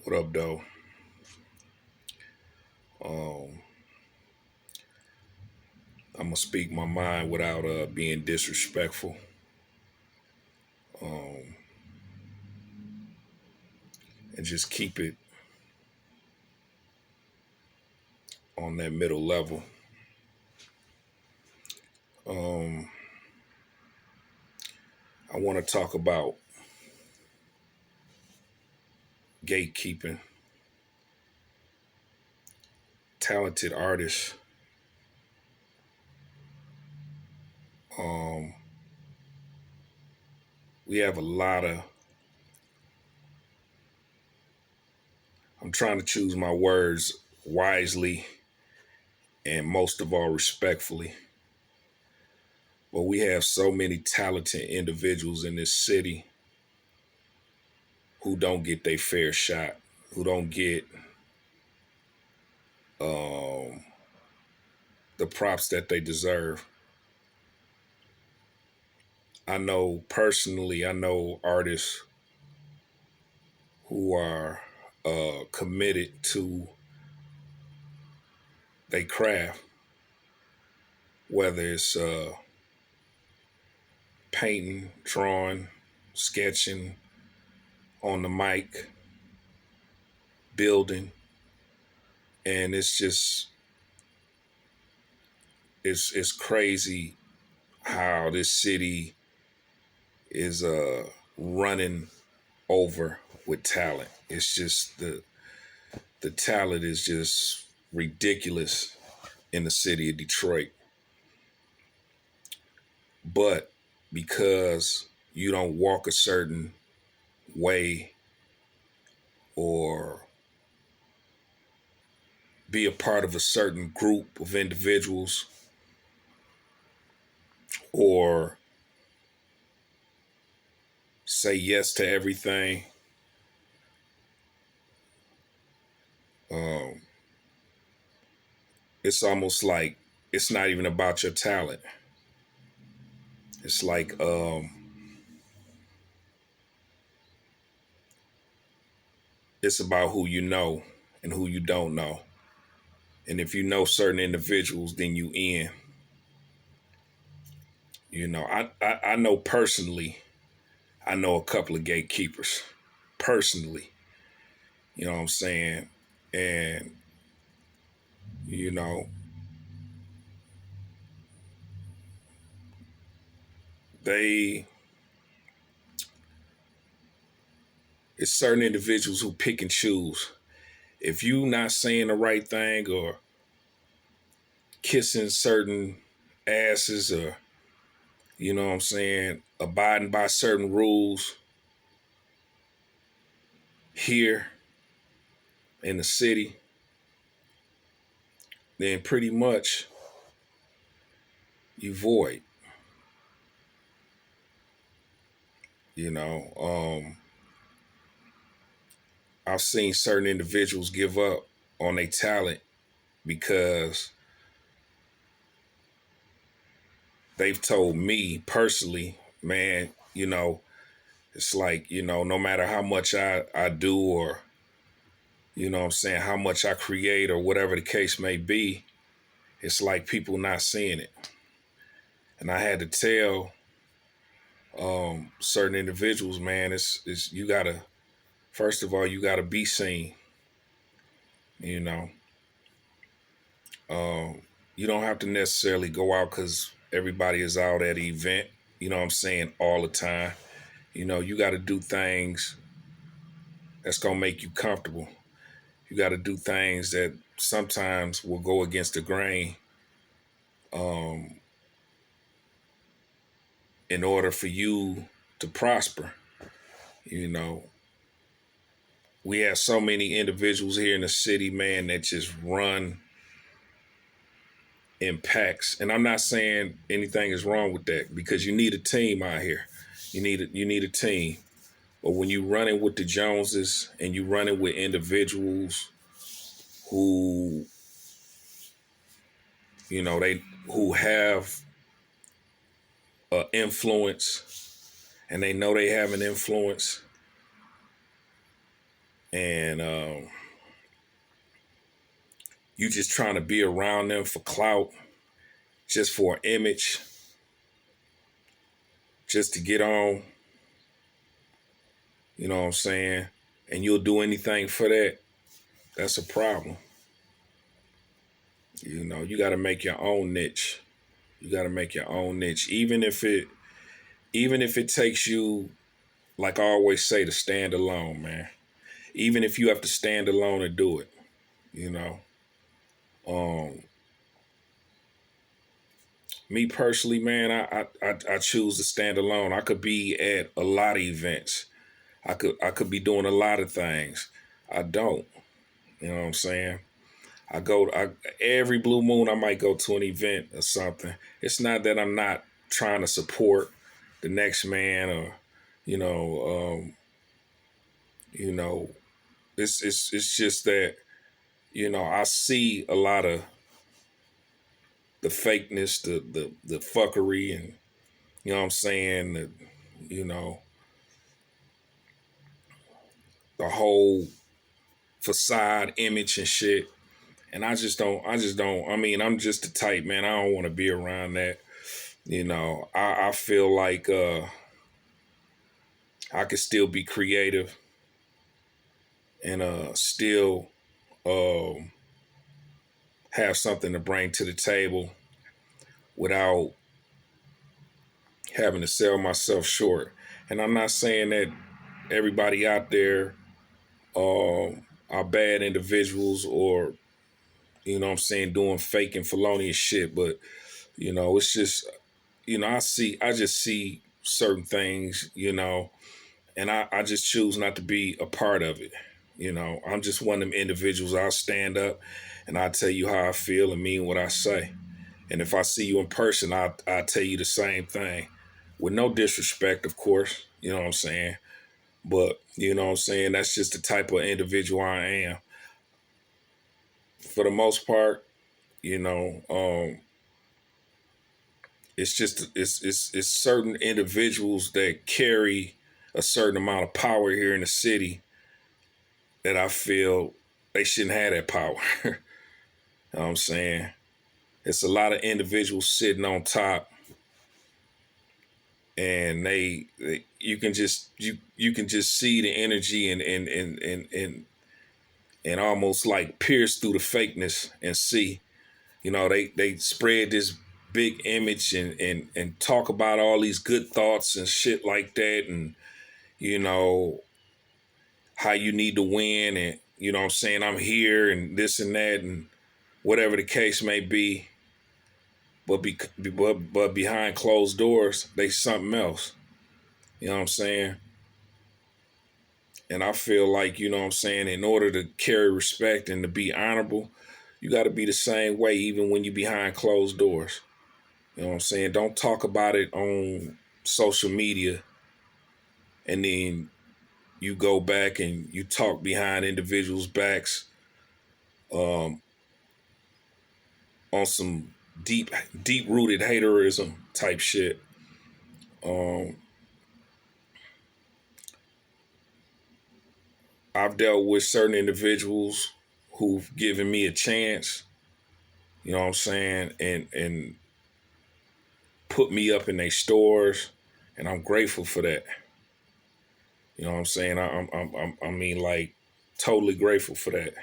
What up, though? Um, I'm gonna speak my mind without being disrespectful, um, and just keep it on that middle level. Um, I want to talk about gatekeeping, talented artists. Um, we have a lot of. I'm trying to choose my words wisely and most of all respectfully. But we have so many talented individuals in this city who don't get their fair shot, who don't get um, the props that they deserve. I know personally, I know artists who are committed to their craft, whether it's painting, drawing, sketching, on the mic, building, and it's crazy how this city is running over with talent. It's just the talent is just ridiculous in the city of Detroit. But because you don't walk a certain way or be a part of a certain group of individuals or say yes to everything, um, it's almost like it's not even about your talent. It's like it's about who you know and who you don't know. And if you know certain individuals, then you in. I know personally, I know a couple of gatekeepers personally. You know what I'm saying? And, you know, they, it's certain individuals who pick and choose. If you not saying the right thing or kissing certain asses or, you know what I'm saying, abiding by certain rules here in the city, then pretty much you void, you know. I've seen certain individuals give up on their talent because they've told me personally, man, it's like, no matter how much I do or, what I'm saying, how much I create or whatever the case may be, it's like people not seeing it. And I had to tell certain individuals, man, it's you gotta, first of all, you gotta be seen, you know. Um, you don't have to necessarily go out because everybody is out at the event, you know what I'm saying, all the time. You got to do things that's going to make you comfortable. You got to do things that sometimes will go against the grain um, in order for you to prosper. You know, we have so many individuals here in the city, man, that just run in packs. And I'm not saying anything is wrong with that because you need a team out here. You need a team. But when you running with the Joneses and you running with individuals who, they who have influence and they know they have an influence, and you just trying to be around them for clout, just for an image, just to get on, you know what I'm saying? And you'll do anything for that, that's a problem. You know, you got to make your own niche. You got to make your own niche, even if it takes you, like I always say, to stand alone, man. Even if you have to stand alone and do it, you know. Um, Me personally, man, I choose to stand alone. I could be at a lot of events. I could be doing a lot of things. I don't. You know what I'm saying? Every blue moon I might go to an event or something. It's not that I'm not trying to support the next man, or you know, you know, it's just that, I see a lot of the fakeness, the fuckery, and you know what I'm saying, you know, the whole facade image and shit. And I mean, I'm just the type, man, I don't want to be around that. I feel like I could still be creative and still um have something to bring to the table without having to sell myself short. And I'm not saying that everybody out there are bad individuals, or, what I'm saying, doing fake and felonious shit, but, it's just, I just see certain things, and I just choose not to be a part of it. I'm just one of them individuals. I'll stand up and I'll tell you how I feel and mean what I say. And if I see you in person, I'll tell you the same thing. With no disrespect, of course, you know what I'm saying? But, you know what I'm saying? That's just the type of individual I am. For the most part, it's certain individuals that carry a certain amount of power here in the city that I feel they shouldn't have that power. You know what I'm saying? It's a lot of individuals sitting on top, and you can just see the energy and almost like pierce through the fakeness and see, they spread this big image and talk about all these good thoughts and shit like that, and you know how you need to win, and you know what I'm saying, I'm here and this and that and whatever the case may be. But behind closed doors, they something else. You know what I'm saying? And I feel like, you know what I'm saying, in order to carry respect and to be honorable, you got to be the same way, even when you're behind closed doors. You know what I'm saying? Don't talk about it on social media and then you go back and you talk behind individuals' backs um, on some deep rooted haterism type shit. Um, I've dealt with certain individuals who've given me a chance, you know what I'm saying, and put me up in their stores, and I'm grateful for that. You know what I'm saying? I mean, like, totally grateful for that.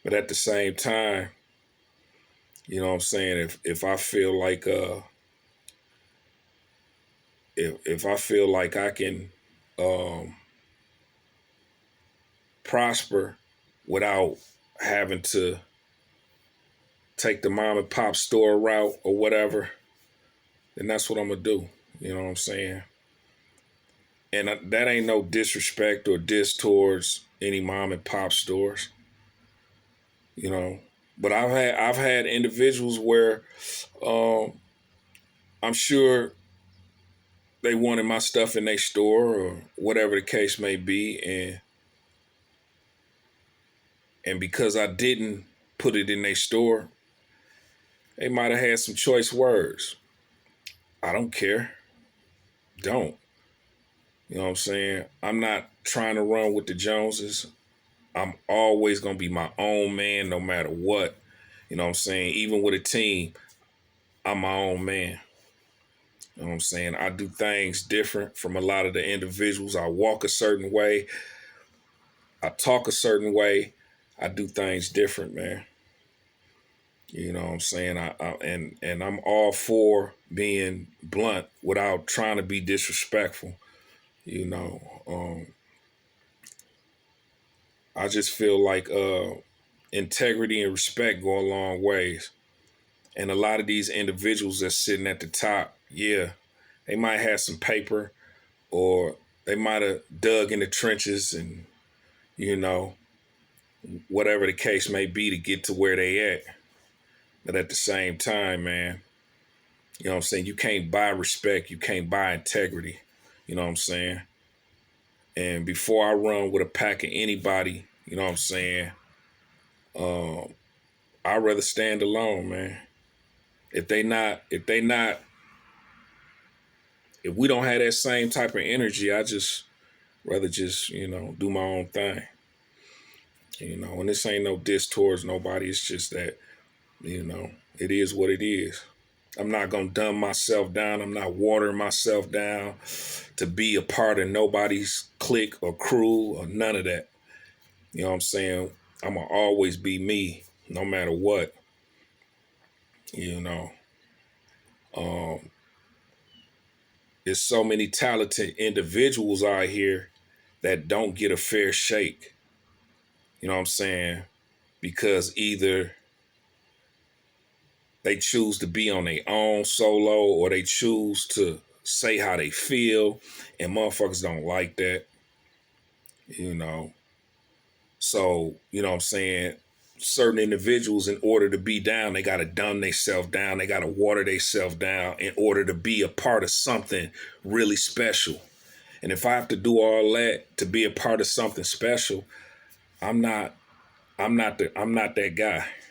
But at the same time, you know what I'm saying, if I feel like if I feel like I can um, prosper without having to take the mom and pop store route or whatever, then that's what I'm gonna do. You know what I'm saying? And that ain't no disrespect or diss towards any mom and pop stores, you know. But I've had individuals where um, I'm sure they wanted my stuff in their store or whatever the case may be, and because I didn't put it in their store, they might have had some choice words. I don't care. Don't. You know what I'm saying? I'm not trying to run with the Joneses. I'm always gonna be my own man no matter what. You know what I'm saying? Even with a team, I'm my own man. You know what I'm saying? I do things different from a lot of the individuals. I walk a certain way. I talk a certain way. I do things different, man. You know what I'm saying? And I'm all for being blunt without trying to be disrespectful. You know, I just feel like integrity and respect go a long ways. And a lot of these individuals that's sitting at the top, yeah, they might have some paper or they might have dug in the trenches and, you know, whatever the case may be to get to where they at. But at the same time, man, you know what I'm saying? You can't buy respect. You can't buy integrity. You know what I'm saying? And before I run with a pack of anybody, you know what I'm saying? I'd rather stand alone, man. If we don't have that same type of energy, I just rather just, do my own thing. And this ain't no diss towards nobody. It's just that, it is what it is. I'm not going to dumb myself down. I'm not watering myself down to be a part of nobody's clique or crew or none of that. You know what I'm saying? I'm going to always be me no matter what. You know, there's so many talented individuals out here that don't get a fair shake. You know what I'm saying? Because either they choose to be on their own solo or they choose to say how they feel, and motherfuckers don't like that. you know. So, you know what I'm saying? Certain individuals, in order to be down, they got to dumb themselves down. They got to water themselves down in order to be a part of something really special. And if I have to do all that to be a part of something special, I'm not that guy.